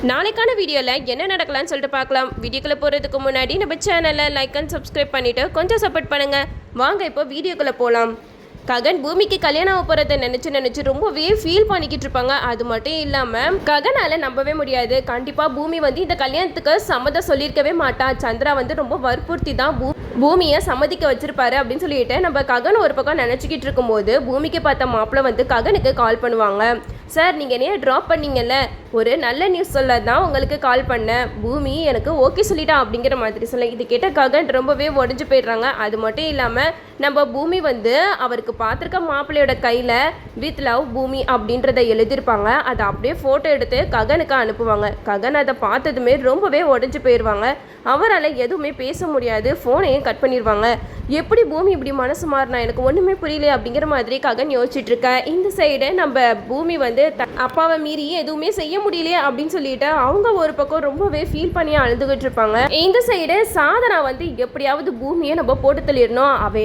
நாளைக்கான வீடியோவில் என்ன நடக்கலாம்னு சொல்லிட்டு பார்க்கலாம். வீடியோக்குள்ளே போகிறதுக்கு முன்னாடி நம்ம சேனலை லைக் அண்ட் சப்ஸ்கிரைப் பண்ணிவிட்டு கொஞ்சம் சப்போர்ட் பண்ணுங்கள். வாங்க இப்போ வீடியோக்குள்ளே போகலாம். ககன் பூமிக்கு கல்யாணம் ஆக போகிறத நினச்சி ரொம்பவே ஃபீல் பண்ணிக்கிட்டு இருப்பாங்க. அது மட்டும் இல்லாமல் ககனால் நம்பவே முடியாது. கண்டிப்பாக பூமி இந்த கல்யாணத்துக்கு சம்மதம் சொல்லியிருக்கவே மாட்டா. சந்திரா ரொம்ப வற்புறுத்தி தான் பூமியை சம்மதிக்க வச்சிருப்பாரு அப்படின்னு சொல்லிட்டு நம்ம ககன் ஒரு பக்கம் நினச்சிக்கிட்டு இருக்கும்போது பூமிக்கு பார்த்த மாப்பிள்ளை ககனுக்கு கால் பண்ணுவாங்க. சார், நீங்கள் என்னைய ட்ராப் பண்ணீங்கல்ல, ஒரு நல்ல நியூஸ் சொல்ல தான் உங்களுக்கு கால் பண்ணேன். பூமி எனக்கு ஓகே சொல்லிட்டா அப்படிங்கிற மாதிரி சொல்ல இது கேட்ட ககன் ரொம்பவே உடஞ்சி போயிடுறாங்க. அது மட்டும் இல்லாமல் நம்ம பூமி அவருக்கு பார்த்துருக்க மாப்பிள்ளையோட கையில் வித் லவ் பூமி அப்படின்றத எழுதியிருப்பாங்க. அதை அப்படியே ஃபோட்டோ எடுத்து ககனுக்கு அனுப்புவாங்க. ககன் அதை பார்த்ததுமே ரொம்பவே உடஞ்சி போயிடுவாங்க. அவரால் எதுவுமே பேச முடியாது. ஃபோனையும் கட் பண்ணிடுவாங்க. எப்படி பூமி இப்படி மனசு மாறினா எனக்கு ஒன்றுமே புரியல அப்படிங்கிற மாதிரி ககன் யோசிச்சுட்டு இருக்கேன். இந்த சைடு நம்ம பூமி அப்பாவை மீறி எதுவுமே செய்ய முடியலையே அப்படின்னு சொல்லிட்டு அவங்க ஒரு பக்கம் ரொம்பவே ஃபீல் பண்ணி அழுதுகிட்டு இருப்பாங்க. இந்த சைடு சாதனா எப்படியாவது பூமியை நம்ம போட்டு தள்ளிடணும். அவ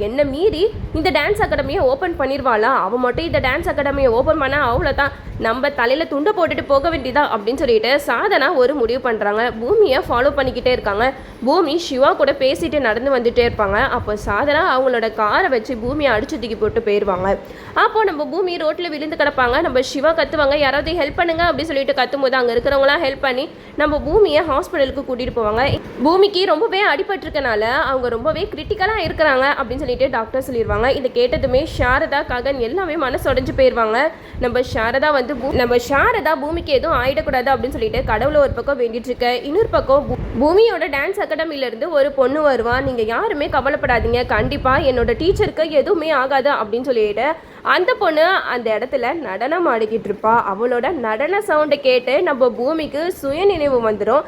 என்ன மீறி இந்த டான்ஸ் அகாடமியை ஓப்பன் பண்ணிடுவாளா? அவ மட்டும் இந்த டான்ஸ் அகாடமியை ஓப்பன் பண்ண அவ்வளோதான், நம்ம தலையில துண்டை போட்டுட்டு போக வேண்டியதா அப்படின்னு சொல்லிட்டு சாதனா ஒரு முடிவு பண்றாங்க. பூமியை ஃபாலோ பண்ணிக்கிட்டே இருக்காங்க. பூமி சிவா கூட பேசிட்டு நடந்து வந்துட்டே இருப்பாங்க. அப்போ சாதனா அவங்களோட காரை வச்சு பூமியை அடிச்சு தூக்கி போட்டு போயிடுவாங்க. அப்போ நம்ம பூமி ரோட்ல விழுந்து கிடப்பாங்க. நம்ம சிவா கத்துவாங்க, யாராவது ஹெல்ப் பண்ணுங்க அப்படின்னு சொல்லிட்டு கத்தும்போது அங்கே இருக்கிறவங்களாம் ஹெல்ப் பண்ணி நம்ம பூமியை ஹாஸ்பிட்டலுக்கு கூட்டிட்டு போவாங்க. பூமிக்கு ரொம்பவே அடிபட்டிருக்கனால அவங்க ரொம்பவே கிரிட்டிக்கலாக இருக்கிறாங்க அப்படின்னு சொல்லிட்டு டாக்டர் சொல்லிடுவாங்க. இதை கேட்டதுமே சாரதா ககன் எல்லாமே மனசு உடைஞ்சு போயிடுவாங்க. நம்ம சாரதா பூமிக்கு எதுவும் ஆயிடக்கூடாது அப்படின்னு சொல்லிட்டு கடவுளை ஒரு பக்கம் வேண்டிட்டு இருக்க, இன்னொரு பக்கம் பூமியோட டான்ஸ் அகாடமில இருந்து ஒரு பொண்ணு வருவா. நீங்க யாருமே கவலைப்படாதீங்க, கண்டிப்பா என்னோட டீச்சருக்கு எதுவுமே ஆகாது அப்படின்னு சொல்லிட்டு அந்த பொண்ணு அந்த இடத்துல நடனம் ஆடிக்கிட்டு இருப்பா. அவளோட நடன சவுண்டை கேட்டு நம்ம பூமிக்கு சுய நினைவு வந்துடும்.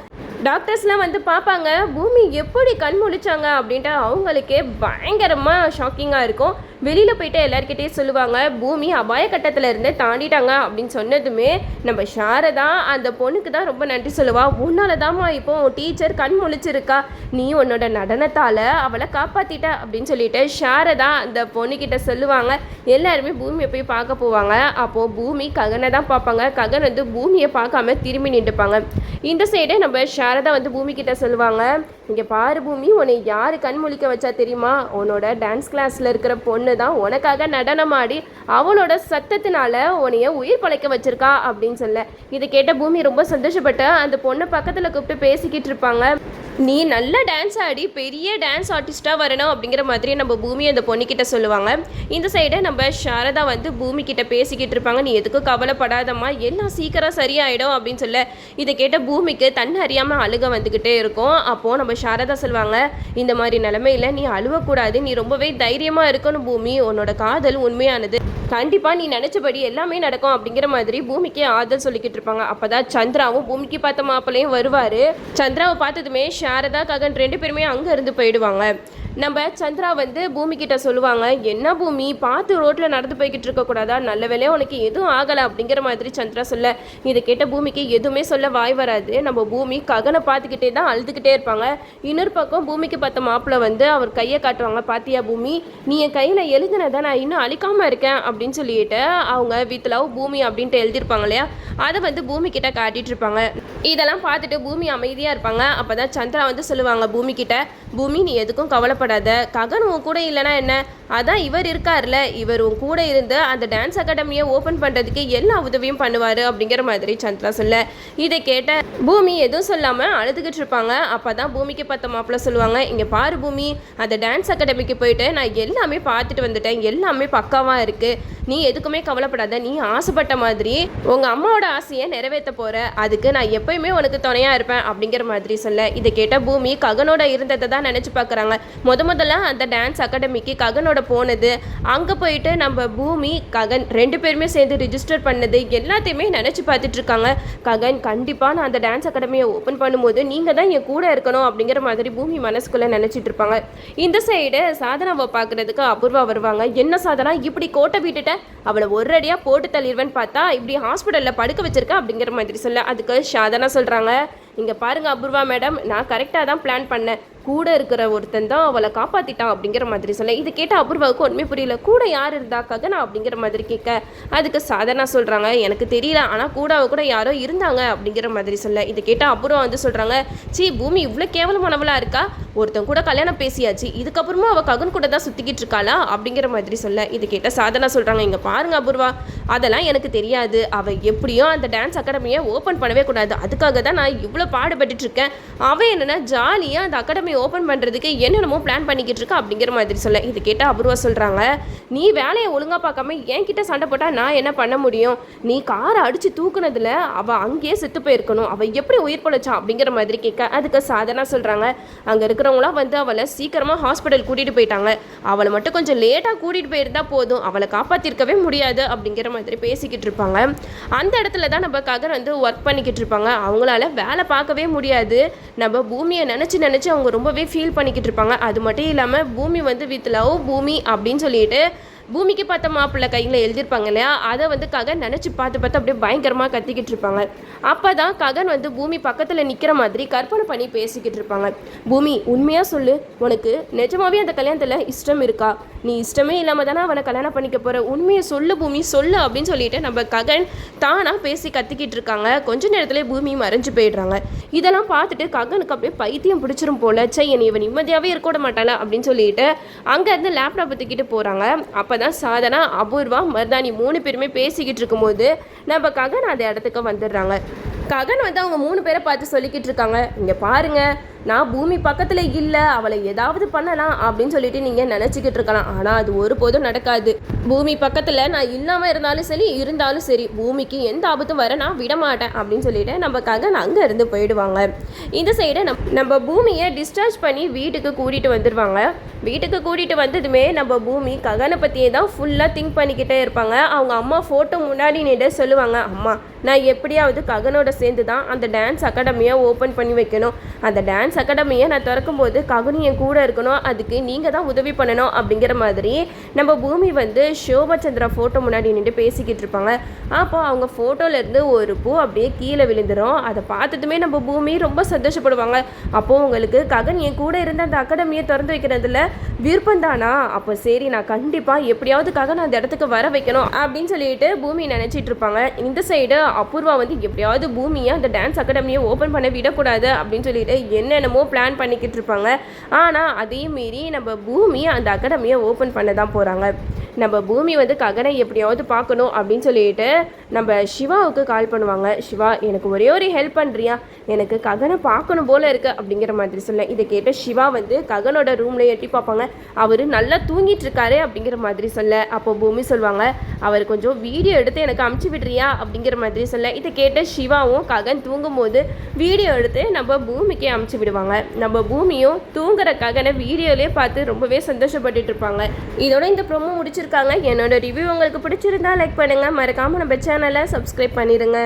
டாக்டர்ஸ்லாம் பார்ப்பாங்க, பூமி எப்படி கண் முழிச்சாங்க அப்படின்ட்டு அவங்களுக்கே பயங்கரமாக ஷாக்கிங்காக இருக்கும். வெளியில் போயிட்டு எல்லாருக்கிட்டே சொல்லுவாங்க, பூமி அபாய கட்டத்தில் இருந்து தாண்டிட்டாங்க அப்படின்னு சொன்னதுமே நம்ம சாரதா அந்த பொண்ணுக்கு தான் ரொம்ப நன்றி சொல்லுவா. உன்னால தான்மா இப்போ டீச்சர் கண் முழிச்சிருக்கா, நீ உன்னோட நடனத்தால் அவளை காப்பாற்றிட்ட அப்படின்னு சொல்லிட்டு சாரதா அந்த பொண்ணுக்கிட்ட சொல்லுவாங்க. எல்லாருமே பூமியை போய் பார்க்க போவாங்க. அப்போது பூமி ககனை தான் பார்ப்பாங்க. ககன் பூமியை பார்க்காம திரும்பி நின்றுப்பாங்க. இந்த சைடே நம்ம சாரதா பூமி கிட்ட சொல்லுவாங்க, இங்கே பாரு பூமி, உன்னை யார் கண் முழிக்க வச்சா தெரியுமா? உன்னோட டான்ஸ் கிளாஸில் இருக்கிற பொண்ணு தான் உனக்காக நடனமாடி அவளோட சத்தத்தினால உன்னைய உயிர் பழைக்க வச்சிருக்கா அப்படின்னு சொல்ல இதை கேட்ட பூமி ரொம்ப சந்தோஷப்பட்டு அந்த பொண்ணை பக்கத்தில் கூப்பிட்டு பேசிக்கிட்டு இருப்பாங்க. நீ நல்ல டான்ஸ் ஆடி பெரிய டான்ஸ் ஆர்டிஸ்டாக வரணும் அப்படிங்கிற மாதிரி நம்ம பூமி அந்த பொண்ணுக்கிட்ட சொல்லுவாங்க. இந்த சைடை நம்ம சாரதா பூமி கிட்ட பேசிக்கிட்டு இருப்பாங்க. நீ எதுக்கும் கவலைப்படாதம்மா, எல்லாம் சீக்கிரம் சரியாயிடும் அப்படின்னு சொல்ல இதை கேட்ட பூமிக்கு தன்னை அறியாமல் அழுக வந்துக்கிட்டே இருக்கும். அப்போது நம்ம சாரதா சொல்லுவாங்க, இந்த மாதிரி நிலைமையில் நீ அழுவக்கூடாது, நீ ரொம்பவே தைரியமாக இருக்கணும் பூமி, உன்னோட காதல் உண்மையானது, கண்டிப்பாக நீ நினச்சபடி எல்லாமே நடக்கும் அப்படிங்கிற மாதிரி பூமிக்கு ஆதல் சொல்லிக்கிட்டு இருப்பாங்க. அப்போ தான் சந்திராவும் பூமிக்கு பார்த்த மாப்பிள்ளையும் வருவார். சந்திராவை பார்த்ததுமே சாரதா ககன் 2 பேருமே அங்கே இருந்து போயிடுவாங்க. நம்ம சந்திரா பூமி கிட்ட சொல்லுவாங்க, என்ன பூமி பார்த்து ரோட்டில் நடந்து போய்கிட்டு இருக்கக்கூடாதா, நல்ல வேலையா உனக்கு எதுவும் ஆகலை அப்படிங்கிற மாதிரி சந்திரா சொல்ல இதை கேட்ட பூமிக்கு எதுவுமே சொல்ல வாய் வராது. நம்ம பூமி ககனை பார்த்துக்கிட்டே தான் அழுதுகிட்டே இருப்பாங்க. இன்னொரு பக்கம் பூமிக்கு பார்த்த மாப்பிள்ளை அவர் கையை காட்டுவாங்க. பாத்தியா பூமி, நீ என் கையில் எழுதினதை நான் இன்னும் அழிக்காமல் இருக்கேன் அப்படின்னு சொல்லிட்டு அவங்க வித் லவ் பூமி அப்படின்ட்டு எழுதியிருப்பாங்க இல்லையா, அதை பூமி கிட்ட காட்டிட்டு இருப்பாங்க. இதெல்லாம் பார்த்துட்டு பூமி அமைதியாக இருப்பாங்க. அப்போ தான் சந்திரா சொல்லுவாங்க பூமி கிட்ட, பூமி நீ எதுக்கும் கவலைப்படாத, ககன் உன் கூட இல்லைன்னா என்ன, அதான் இவர் இருக்கார்ல, இவர் உன் கூட இருந்து அந்த டான்ஸ் அகாடமியை ஓப்பன் பண்ணுறதுக்கு எல்லா உதவியும் பண்ணுவார் அப்படிங்கிற மாதிரி சந்திரா சொல்ல இதை கேட்ட பூமி எதுவும் சொல்லாமல் அழுதுகிட்டு இருப்பாங்க. அப்போ தான் பூமிக்கு பார்த்த மாப்பிள்ளை சொல்லுவாங்க, இங்கே பாரு பூமி, அந்த டான்ஸ் அகாடமிக்கு போயிட்டு நான் எல்லாமே பார்த்துட்டு வந்துட்டேன், எல்லாமே பக்காவாக இருக்குது, நீ எதுக்குமே கவலைப்படாத, நீ ஆசைப்பட்ட மாதிரி உங்கள் அம்மாவோட ஆசையை நிறைவேற்ற போகிற, அதுக்கு நான் எப்பயுமே உனக்கு துணையாக இருப்பேன் அப்படிங்கிற மாதிரி சொல்ல இதை கேட்ட பூமி ககனோட இருந்ததை தான் நினச்சி பார்க்குறாங்க. முதல்ல அந்த டான்ஸ் அகாடமிக்கு ககனோட போனது, அங்கே போயிட்டு நம்ம பூமி ககன் 2 பேருமே சேர்ந்து ரிஜிஸ்டர் பண்ணது எல்லாத்தையுமே நினச்சி பார்த்துட்டு இருக்காங்க. ககன் கண்டிப்பாக நான் அந்த டான்ஸ் அகாடமியை ஓப்பன் பண்ணும்போது நீங்கள் தான் என் கூட இருக்கணும் அப்படிங்கிற மாதிரி பூமி மனசுக்குள்ளே நினச்சிட்டு இருப்பாங்க. இந்த சைடு சாதனாவை பார்க்குறதுக்கு அபூர்வா வருவாங்க. என்ன சாதனா இப்படி கோட்டை விட்டுட்ட, அவளை ஒரு அடியாக போட்டு தள்ளிடுவேன்னு பார்த்தா இப்படி ஹாஸ்பிட்டலில் படுக்க வச்சிருக்கா அப்படிங்கிற மாதிரி சொல்ல அதுக்கு சாதனா சொல்கிறாங்க, இங்கே பாருங்கள் அபூர்வா மேடம், நான் கரெக்டாக தான் பிளான் பண்ணேன், கூட இருக்கிற ஒருத்தன் தான் அவளை காப்பாற்றிட்டான் அப்படிங்கிற மாதிரி சொல்ல. இது கேட்ட அபூர்வாவுக்கு ஒன்றுமே புரியல. கூட யார் இருந்தா ககனா அப்படிங்கிற மாதிரி கேட்க அதுக்கு சாதனா சொல்கிறாங்க எனக்கு தெரியல, ஆனால் கூட யாரோ இருந்தாங்க அப்படிங்கிற மாதிரி சொல்ல. இது கேட்ட அபூர்வா வந்து சொல்கிறாங்க சீ பூமி இவ்வளோ கேவலமானவளாக இருக்கா, ஒருத்தன் கூட கல்யாணம் பேசியாச்சு, இதுக்கப்புறமா அவள் ககன் கூட தான் சுற்றிக்கிட்டு இருக்காளா அப்படிங்கிற மாதிரி சொல்ல. இது கேட்ட சாதனா சொல்கிறாங்க இங்கே பாருங்க அபூர்வா, அதெல்லாம் எனக்கு தெரியாது, அவள் எப்படியோ அந்த டான்ஸ் அகாடமியை ஓப்பன் பண்ணவே கூடாது, அதுக்காக தான் நான் இவ்வளோ பாடுபட்டு இருக்கேன், அவன் என்னென்னா ஜாலியாக அந்த அகாடமி ஓப்பன் பண்ணுறதுக்கு என்னென்னமோ பிளான் பண்ணிக்கிட்டு இருக்கா அப்படிங்கிற மாதிரி சொல்ல. இது கேட்டால் அபூர்வா சொல்கிறாங்க நீ வேலையை ஒழுங்காக பார்க்காம என்கிட்ட சண்டை போட்டால் நான் என்ன பண்ண முடியும், நீ காரை அடித்து தூக்குனதில் அவள் அங்கேயே செத்து போயிருக்கணும், அவள் எப்படி உயிர் பொழைச்சான் அப்படிங்கிற மாதிரி கேட்க அதுக்கு சாதனா சொல்கிறாங்க அங்கே இருக்கிறவங்களாம் வந்து அவளை சீக்கிரமாக ஹாஸ்பிட்டல் கூட்டிகிட்டு போயிட்டாங்க, அவளை மட்டும் கொஞ்சம் லேட்டாக கூட்டிகிட்டு போயிருந்தா போதும், அவளை காப்பாற்றிருக்கவே முடியாது அப்படிங்கிற மாதிரி பேசிக்கிட்டு இருப்பாங்க. அந்த இடத்துல தான் நம்ம ககன் வந்து ஒர்க் பண்ணிக்கிட்டு இருப்பாங்க. அவங்களால வேலை பார்க்கவே முடியாது. நம்ம பூமியை நினச்சி அவங்க ரொம்பவே ஃபீல் பண்ணிக்கிட்டு இருப்பாங்க. அது மட்டும் இல்லாமல் பூமி வந்து வித் லவ் பூமி அப்படின்னு சொல்லிட்டு பூமிக்கு பார்த்த மாப்பிள்ளை கையில் எழுதியிருப்பாங்க இல்லையா, அதை வந்து ககன் நினச்சி பார்த்து அப்படியே பயங்கரமாக கத்திக்கிட்டு இருப்பாங்க. அப்போ தான் ககன் வந்து பூமி பக்கத்தில் நிற்கிற மாதிரி கற்பனை பண்ணி பேசிக்கிட்டு இருப்பாங்க. பூமி உண்மையாக சொல்லு, உனக்கு நிஜமாவே அந்த கல்யாணத்தில் இஷ்டம் இருக்கா, நீ இஷ்டமே இல்லாமல் தானே அவனை கல்யாணம் பண்ணிக்க போகிற, உண்மையை சொல்லு பூமி சொல்லு அப்படின்னு சொல்லிட்டு நம்ம ககன் தானாக பேசி கத்திக்கிட்டு இருக்காங்க. கொஞ்ச நேரத்தில் பூமி மறைஞ்சு போயிடுறாங்க. இதெல்லாம் பார்த்துட்டு ககனுக்கு அப்படியே பைத்தியம் பிடிச்சிரும் போல, சை என்னை இவன் நிம்மதியாகவே இருக்க விட மாட்டாளா அப்படின்னு சொல்லிட்டு அங்கேருந்து லேப்டாப் தூக்கிட்டு போகிறாங்க. அப்போ தான் சாதனா அபூர்வா மருதாணி 3 பேருமே பேசிக்கிட்டு இருக்கும்போது நம்ம ககன் அந்த இடத்துக்கு வந்துடுறாங்க. ககன் வந்து அவங்க 3 பேரை பார்த்து சொல்லிக்கிட்டு இருக்காங்க இங்கே பாருங்க, நான் பூமி பக்கத்தில் இல்லை, அவளை ஏதாவது பண்ணலாம் அப்படின்னு சொல்லிட்டு நீங்கள் நினச்சிக்கிட்டு இருக்கலாம், ஆனால் அது ஒருபோதும் நடக்காது. பூமி பக்கத்தில் நான் இல்லாமல் இருந்தாலும் சரி பூமிக்கு எந்த ஆபத்தும் வர நான் விடமாட்டேன் அப்படின்னு சொல்லிட்டு நம்ம ககன் அங்கே இருந்து போயிடுவாங்க. இந்த சைடு நம்ம பூமியை டிஸ்சார்ஜ் பண்ணி வீட்டுக்கு கூட்டிகிட்டு வந்துடுவாங்க. வீட்டுக்கு கூட்டிகிட்டு வந்ததுமே நம்ம பூமி ககனை பற்றியே தான் ஃபுல்லாக திங்க் பண்ணிக்கிட்டே இருப்பாங்க. அவங்க அம்மா ஃபோட்டோ முன்னாடி நின்று சொல்லுவாங்க அம்மா நான் எப்படியாவது ககனோட சேர்ந்து தான் அந்த டான்ஸ் அகாடமியை ஓப்பன் பண்ணி வைக்கணும், அந்த டான்ஸ் அகாடமியை நான் திறக்கும்போது ககனி என் கூட இருக்கணும், அதுக்கு நீங்கள் தான் உதவி பண்ணணும் அப்படிங்கிற மாதிரி நம்ம பூமி வந்து சோபச்சந்திரா ஃபோட்டோ முன்னாடி நின்று பேசிக்கிட்டு இருப்பாங்க. அப்போ அவங்க ஃபோட்டோலேருந்து ஒரு பூ அப்படியே கீழே விழுந்துடும். அதை பார்த்ததுமே நம்ம பூமி ரொம்ப சந்தோஷப்படுவாங்க. அப்போது உங்களுக்கு ககன் என் கூட இருந்த அந்த அகாடமியை திறந்து வைக்கிறதுல விருப்பம் தானா, அப்போ சரி நான் கண்டிப்பாக எப்படியாவது ககன் அந்த இடத்துக்கு வர வைக்கணும் அப்படின்னு சொல்லிட்டு பூமி நினச்சிட்டு இருப்பாங்க. இந்த சைடு அபூர்வா வந்து எப்படியாவது பூமியை அந்த டான்ஸ் அகாடமியை ஓப்பன் பண்ண விடக்கூடாது அப்படின்னு சொல்லிட்டு என்னென்னமோ பிளான் பண்ணிக்கிட்டு இருப்பாங்க. ஆனால் அதே மீறி நம்ம பூமி அந்த அகாடமியை ஓப்பன் பண்ண தான் போகிறாங்க. நம்ம பூமி வந்து ககனை எப்படியாவது பார்க்கணும் அப்படின்னு சொல்லிட்டு நம்ம சிவாவுக்கு கால் பண்ணுவாங்க. சிவா எனக்கு ஒரே ஒரு ஹெல்ப் பண்ணுறியா, எனக்கு ககனை பார்க்கணும் போல இருக்கு அப்படிங்கிற மாதிரி சொல்ல. இதை கேட்ட சிவா வந்து ககனோட ரூமில் எட்டி பார்ப்பாங்க. அவர் நல்லா தூங்கிட்டு இருக்காரு அப்படிங்கிற மாதிரி சொல்ல. அப்போ பூமி சொல்லுவாங்க அவர் கொஞ்சம் வீடியோ எடுத்து எனக்கு அமுச்சு விடுறியா அப்படிங்கிற மாதிரி சொல்ல. இதை கேட்ட சிவாவும் ககன் தூங்கும் போது வீடியோ எடுத்து நம்ம பூமிக்கே அமுச்சு விடுவாங்க. நம்ம பூமியும் தூங்குற ககனை வீடியோலேயே பார்த்து ரொம்பவே சந்தோஷப்பட்டுட்டு இருப்பாங்க. இதோட இந்த ப்ரோமோ முடிச்சிருக்காங்க. என்னோட ரிவ்யூ உங்களுக்கு பிடிச்சிருந்தா லைக் பண்ணுங்கள், மறக்காமல் நம்ம சேனலை சப்ஸ்கிரைப் பண்ணிடுங்க.